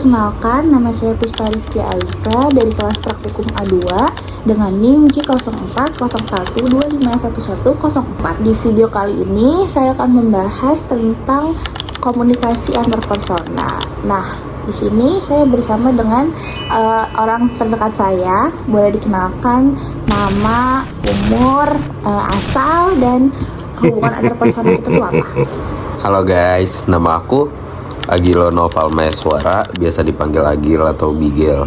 perkenalkan, nama saya Puspa Rizky Alika dari kelas praktikum A2 dengan NIM J0401251104. Di video kali ini saya akan membahas tentang komunikasi antar persona. Nah, di sini saya bersama dengan orang terdekat saya. Boleh dikenalkan nama, umur, asal, dan hubungan antar persona itu apa? Halo guys, nama aku Agilo Noval Maeswara, biasa dipanggil Agil atau Bigel.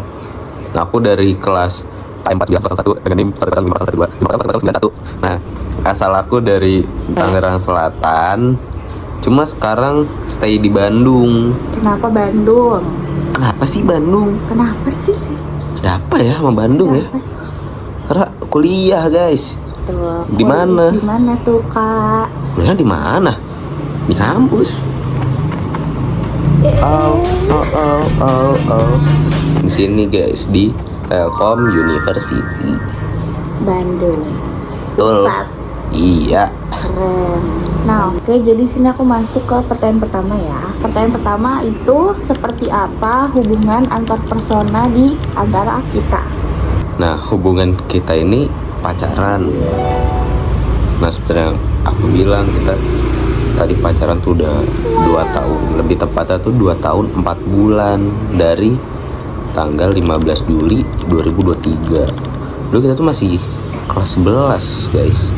Nah, aku dari kelas 491 dengan NIM 11512. Nah, asal aku dari Tangerang Selatan. Cuma sekarang stay di Bandung. Kenapa Bandung? Kenapa sih Bandung? Kenapa sih? Ada apa ya sama Bandung ya? Kenapa sih? Karena kuliah guys. Tuh, Di mana? Di mana tuh, Kak? Kuliah di mana? Di kampus. Di sini guys, di Telkom University Bandung. Betul. Pusat. Iya. Keren. Nah, oke, jadi sini aku masuk ke pertanyaan pertama ya. Pertanyaan pertama itu seperti apa hubungan antar persona di antara kita? Nah, hubungan kita ini pacaran. Nah, sebenarnya aku bilang kita tadi pacaran tuh udah 2 tahun. Lebih tepatnya tuh 2 tahun 4 bulan dari tanggal 15 Juli 2023. Dulu kita tuh masih kelas 11 guys.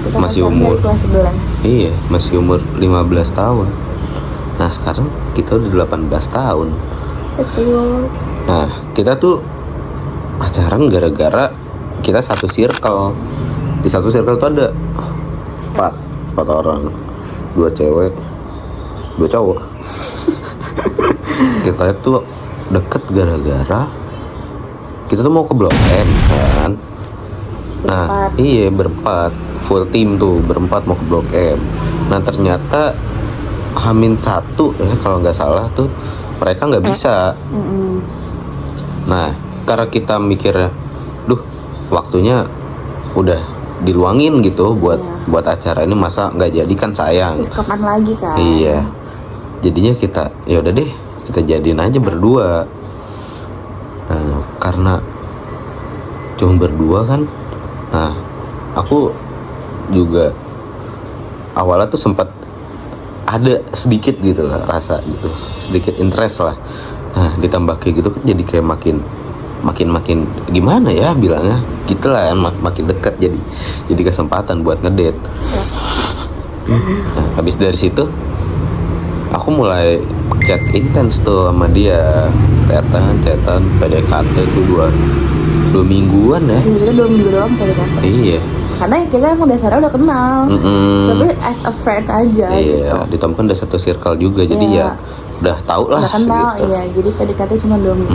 Kita Masih pacaran umur. dari kelas 11. Iya, masih umur 15 tahun. Nah, sekarang kita udah 18 tahun. Betul. Nah, kita tuh pacaran gara-gara kita satu circle. Di satu circle tuh ada 4 orang, 2 cewek, 2 cowok. Kita tuh deket gara-gara kita tuh mau ke Blok M kan. Nah, Berempat. iya berempat, full team tuh berempat mau ke Blok M. Nah, ternyata H-1 ya kalau nggak salah tuh mereka nggak bisa. Nah, karena kita mikirnya, duh, waktunya udah diluangin gitu buat acara ini, masa nggak jadi kan sayang. Terus kapan lagi kan? Iya. Jadinya kita ya udah deh, kita jadiin aja berdua. Nah, karena cuma berdua kan. Nah, aku juga awalnya tuh sempat ada sedikit gitu lah rasa gitu, sedikit interest lah. Nah, ditambah kayak gitu kan jadi kayak makin gimana ya bilangnya gitu lah kan, makin dekat, jadi kesempatan buat ngedate. Nah, habis dari situ aku mulai chat intens tuh sama dia, chatan PDKT tuh dua mingguan ya. Kita 2 minggu doang PDKT. Iya. Karena kita emang dasarnya udah kenal. Tapi as a friend aja gitu. Iya, ditambah kan udah satu circle juga, jadi ya udah tau lah udah kenal gitu. iya, jadi PDKT cuma 2 minggu.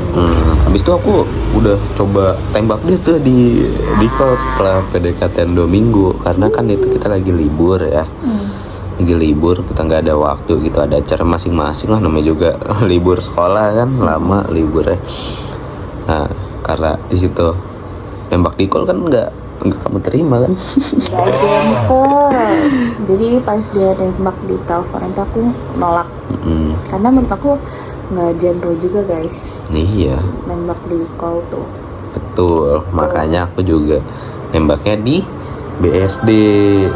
Habis itu aku udah coba tembak dia tuh di call setelah PDKT 2 minggu, karena kan itu kita lagi libur ya. Lagi libur, kita nggak ada waktu gitu, ada acara masing-masing lah, namanya juga libur sekolah kan, lama liburnya. Nah, karena di situ tembak di call kan nggak kamu terima kan. Gak gentle. Jadi pas dia nembak di telepon itu aku nolak. Karena menurut aku nggak gentle juga guys, Iya, nembak di call tuh. betul. Makanya aku juga nembaknya di BSD,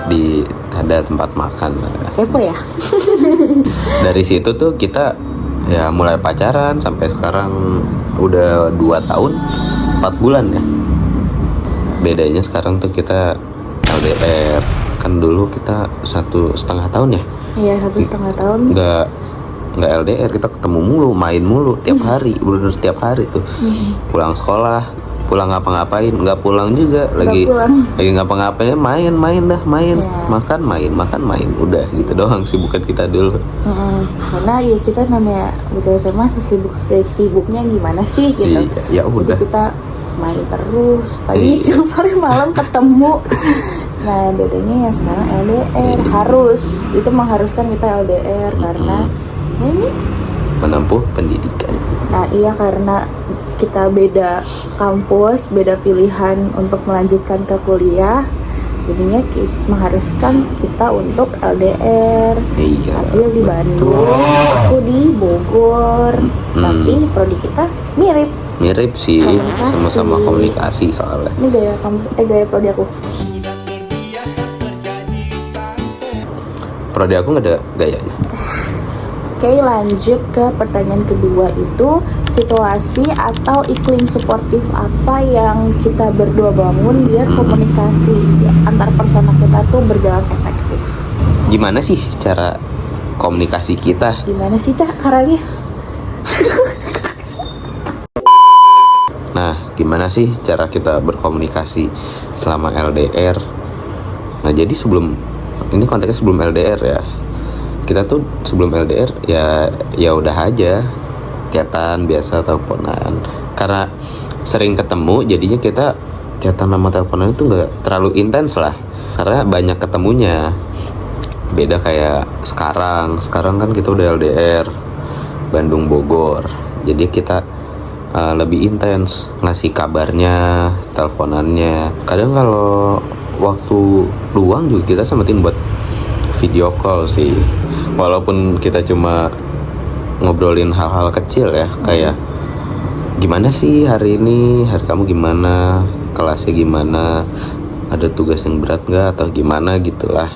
di ada tempat makan. Kepo ya. Dari situ tuh kita ya mulai pacaran sampai sekarang udah 2 tahun 4 bulan ya. Bedanya sekarang tuh kita LDR. Kan dulu kita 1,5 tahun ya. Iya, 1,5 tahun. Nggak LDR, kita ketemu mulu, main mulu tiap hari, bener setiap hari tuh. Pulang sekolah, pulang ngapa-ngapain, nggak pulang juga, lagi ngapa-ngapain, main dah, makan main, udah gitu doang sibukan kita dulu. Karena ya kita namanya bocah SMA, sesibuknya gimana sih gitu. Ya udah. Jadi kita main terus pagi, siang, sore, malam ketemu. Nah, bedanya yang sekarang LDR harus, itu mengharuskan kita LDR karena ya ini menempuh pendidikan. Nah iya, karena kita beda kampus, beda pilihan untuk melanjutkan ke kuliah. Jadinya mengharuskan kita untuk LDR. Iya, Agil di Bandung, aku di Bogor. Tapi prodi kita mirip. Mirip sih, Komunikasi. sama-sama komunikasi soalnya. Ini gaya prodi aku. Prodi aku nggak ada gayanya. Oke, lanjut ke pertanyaan kedua, itu situasi atau iklim suportif apa yang kita berdua bangun biar komunikasi antar personal kita tuh berjalan efektif. Gimana sih cara komunikasi kita? Gimana sih Cak caranya? Nah, gimana sih cara kita berkomunikasi selama LDR? Nah, jadi ini konteksnya sebelum LDR ya. Kita tuh sebelum LDR ya udah aja chatan biasa, teleponan. Karena sering ketemu, jadinya kita chatan sama teleponan itu nggak terlalu intens lah. Karena banyak ketemunya. Beda kayak sekarang kan kita udah LDR Bandung Bogor. Jadi kita lebih intens ngasih kabarnya, teleponannya. Kadang kalau waktu luang juga kita sempetin buat video call sih. Walaupun kita cuma ngobrolin hal-hal kecil ya, kayak gimana sih hari ini, hari kamu gimana, kelasnya gimana, ada tugas yang berat nggak atau gimana gitulah.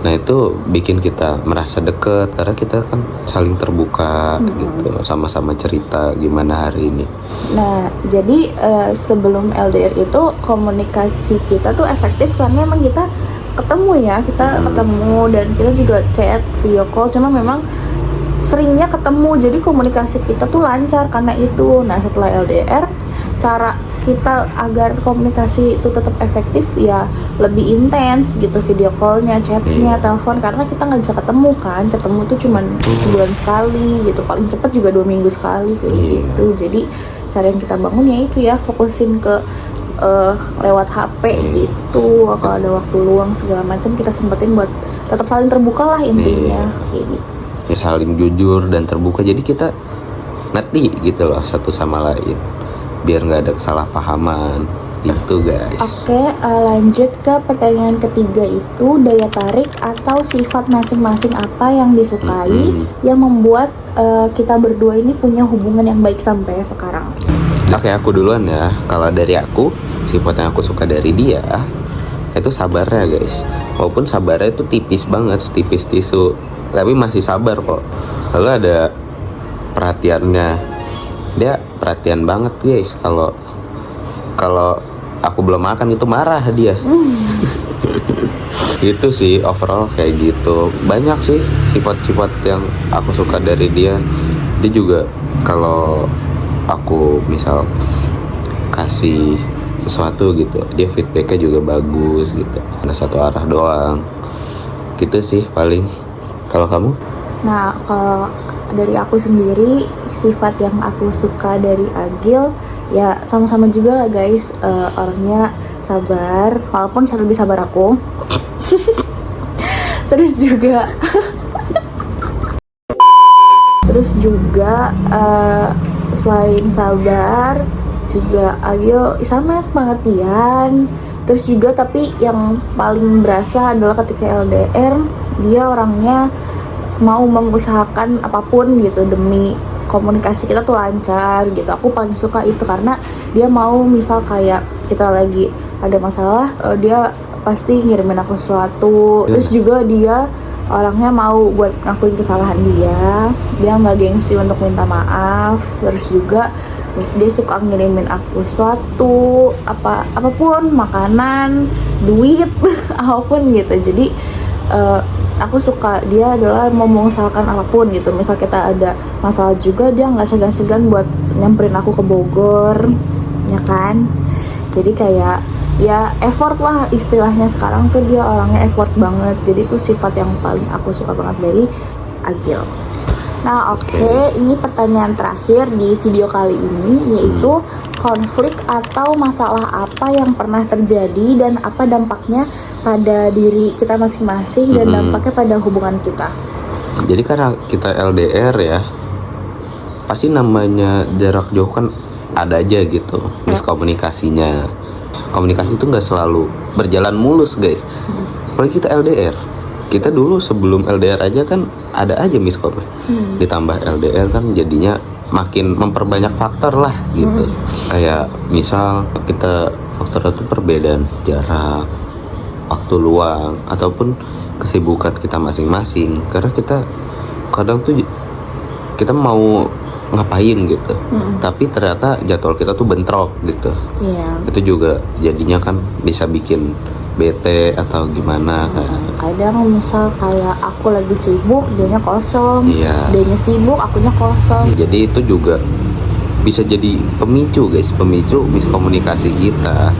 Nah itu bikin kita merasa deket karena kita kan saling terbuka gitu, sama-sama cerita gimana hari ini. Nah, jadi sebelum LDR itu komunikasi kita tuh efektif karena emang kita ketemu ya, ketemu dan kita juga chat, video call. Cuma memang seringnya ketemu, jadi komunikasi kita tuh lancar karena itu. Nah, setelah LDR, cara kita agar komunikasi itu tetap efektif ya lebih intens gitu, video callnya, chatnya, telepon, karena kita nggak bisa ketemu tuh cuman sebulan sekali gitu, paling cepat juga 2 minggu sekali kayak gitu. Jadi cara yang kita bangun ya itu ya, fokusin ke lewat HP gitu. Kalau ada waktu luang segala macam kita sempetin buat tetap saling terbuka lah intinya kayak gitu. Ya, saling jujur dan terbuka, jadi kita ngerti gitu loh satu sama lain, biar nggak ada kesalahpahaman gitu guys. Oke, lanjut ke pertanyaan ketiga, itu daya tarik atau sifat masing-masing apa yang disukai yang membuat kita berdua ini punya hubungan yang baik sampai sekarang. Oke, aku duluan ya. Kalau dari aku, sifat yang aku suka dari dia itu sabarnya guys. Walaupun sabarnya itu tipis banget, setipis tisu, tapi masih sabar kok. Lalu ada perhatiannya, dia perhatian banget guys. Kalau aku belum makan itu marah dia. Gitu sih, overall kayak gitu. Banyak sih sifat-sifat yang aku suka dari dia. Dia juga kalau aku misal kasih sesuatu gitu, dia feedbacknya juga bagus gitu, ada satu arah doang gitu sih paling. Kalau kamu? Nah, kalau dari aku sendiri, sifat yang aku suka dari Agil ya sama-sama juga guys, orangnya sabar, walaupun lebih sabar aku. terus juga selain sabar juga Agil sama pengertian. Terus juga tapi yang paling berasa adalah ketika LDR, dia orangnya mau mengusahakan apapun gitu demi komunikasi kita tuh lancar gitu. Aku paling suka itu karena dia mau, misal kayak kita lagi ada masalah, dia pasti ngirimin aku sesuatu. Terus juga dia orangnya mau buat ngakuin kesalahan dia nggak gengsi untuk minta maaf. Terus juga dia suka ngirimin aku sesuatu, apapun, makanan, duit, apapun gitu. Jadi aku suka dia adalah mau mengusahakan apapun gitu. Misal kita ada masalah juga, dia nggak segan-segan buat nyamperin aku ke Bogor, ya kan. Jadi kayak ya effort lah istilahnya. Sekarang tuh dia orangnya effort banget. Jadi tuh sifat yang paling aku suka banget dari Agil. Nah oke, ini pertanyaan terakhir di video kali ini, yaitu konflik atau masalah apa yang pernah terjadi dan apa dampaknya pada diri kita masing-masing dan dampaknya pada hubungan kita. Jadi karena kita LDR ya, pasti namanya jarak jauh kan ada aja gitu miskomunikasinya. komunikasi itu nggak selalu berjalan mulus guys. Apalagi kita LDR. Kita dulu sebelum LDR aja kan ada aja miskom. Ditambah LDR kan jadinya makin memperbanyak faktor lah gitu. Kayak misal kita faktor itu perbedaan jarak, waktu luang, ataupun kesibukan kita masing-masing. Karena kita kadang tuh kita mau ngapain gitu, tapi ternyata jadwal kita tuh bentrok gitu. Itu juga jadinya kan bisa bikin bete atau gimana kan. Kadang misal kayak aku lagi sibuk, dianya kosong. Dianya sibuk, akunya kosong. Jadi itu juga bisa jadi pemicu guys, pemicu miskomunikasi kita.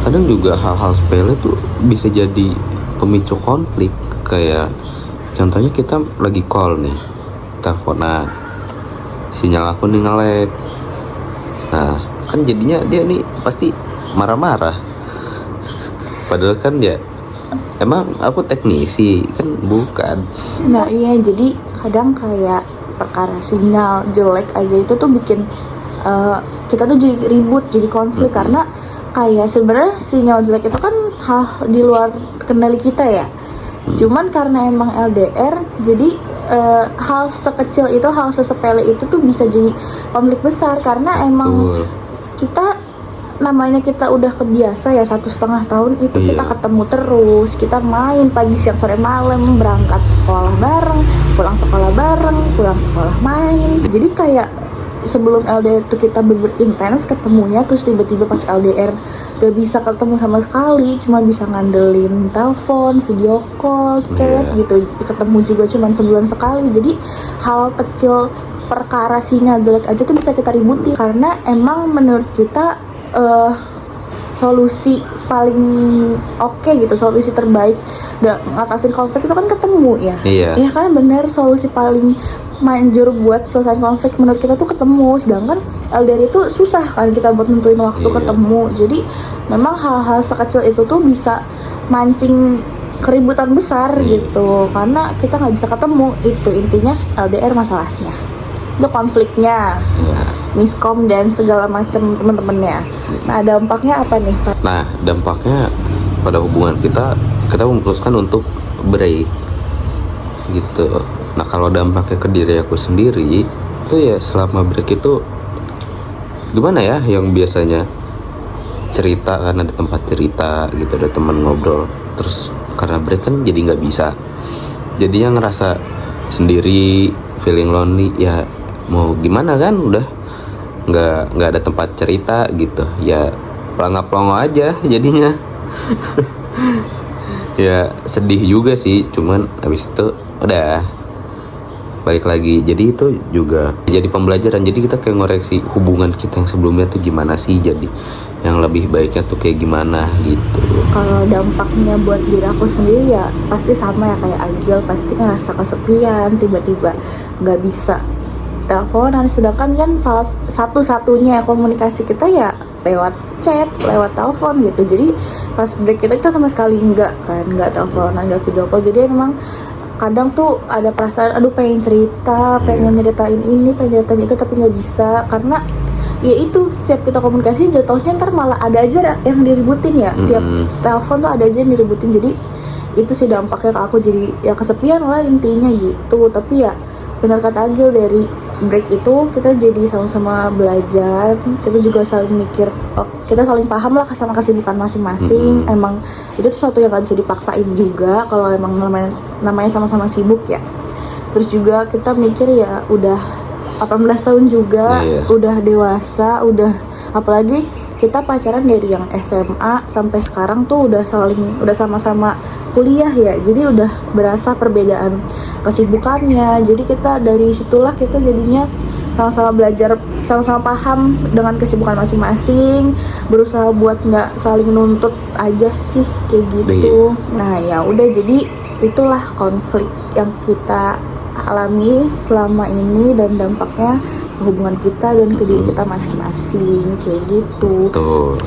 Kadang juga hal-hal sepele tuh bisa jadi pemicu konflik. Kayak contohnya kita lagi call nih, teleponan, sinyal aku nih nge-lag. Nah kan jadinya dia nih pasti marah-marah. Padahal kan ya emang aku teknisi kan bukan. Nah iya, jadi kadang kayak perkara sinyal jelek aja itu tuh bikin kita tuh jadi ribut, jadi konflik. Karena kayak sebenarnya sinyal jelek itu kan hal di luar kendali kita ya. Cuman karena emang LDR, jadi hal sekecil itu, hal sesepele itu tuh bisa jadi konflik besar. Karena emang kita namanya kita udah kebiasa ya 1,5 tahun itu kita ketemu terus, kita main pagi siang sore malam, berangkat sekolah bareng, pulang sekolah bareng, pulang sekolah main. Jadi kayak sebelum LDR tuh kita intens ketemunya, terus tiba-tiba pas LDR gak bisa ketemu sama sekali, cuma bisa ngandelin telepon, video call, chat gitu. Ketemu juga cuma sebulan sekali. Jadi hal kecil perkara sinyal jelek aja tuh bisa kita ributi, karena emang menurut kita solusi paling oke gitu, solusi terbaik ngatasin konflik itu kan ketemu ya. Ya kan bener, solusi paling manjur buat selesai konflik menurut kita tuh ketemu. Sedangkan LDR itu susah kan kita buat nentuin waktu ketemu. Jadi memang hal-hal sekecil itu tuh bisa mancing keributan besar gitu, karena kita nggak bisa ketemu. Itu intinya LDR masalahnya, itu konfliknya, miskom dan segala macam teman-temannya. Nah dampaknya apa nih Pak? Nah dampaknya pada hubungan kita memutuskan untuk break gitu. Nah kalau dampaknya ke diri aku sendiri itu ya selama break itu gimana ya, yang biasanya cerita kan ada tempat cerita gitu, ada teman ngobrol, terus karena break kan jadi nggak bisa, jadinya ngerasa sendiri, feeling lonely. Ya mau gimana kan, udah nggak ada tempat cerita gitu, ya pelangap-pelongo aja jadinya. Ya sedih juga sih, cuman habis itu udah balik lagi. Jadi itu juga jadi pembelajaran, jadi kita kayak ngoreksi hubungan kita yang sebelumnya tuh gimana sih, jadi yang lebih baiknya tuh kayak gimana gitu. Kalau dampaknya buat diri aku sendiri ya pasti sama ya kayak Agil, pasti ngerasa kesepian, tiba-tiba nggak bisa teleponan. Sedangkan kan salah satu-satunya komunikasi kita ya lewat chat, lewat telepon gitu. Jadi pas break kita sama sekali nggak teleponan, nggak video call. Jadi memang kadang tuh ada perasaan aduh pengen cerita, pengen nyeritain ini, pengen nyeritain itu, tapi nggak bisa. Karena ya itu, setiap kita komunikasi jatuhnya ntar malah ada aja yang diributin ya. Tiap telepon tuh ada aja yang diributin. Jadi itu sih dampaknya ke aku, jadi ya kesepian lah intinya gitu. Tapi ya benar kata Agil, dari break itu kita jadi sama-sama belajar, kita juga saling mikir, kita saling paham lah sama kesibukan masing-masing. Emang itu sesuatu yang gak bisa dipaksain juga kalau emang namanya sama-sama sibuk ya. Terus juga kita mikir ya udah 18 tahun juga, udah dewasa, udah apalagi kita pacaran dari yang SMA sampai sekarang tuh udah sama-sama kuliah ya. Jadi udah berasa perbedaan kesibukannya. Jadi kita dari situlah kita jadinya sama-sama belajar, sama-sama paham dengan kesibukan masing-masing, berusaha buat nggak saling nuntut aja sih kayak gitu. Nah ya udah, jadi itulah konflik yang kita alami selama ini dan dampaknya ke hubungan kita dan ke diri kita masing-masing kayak gitu. Tuh.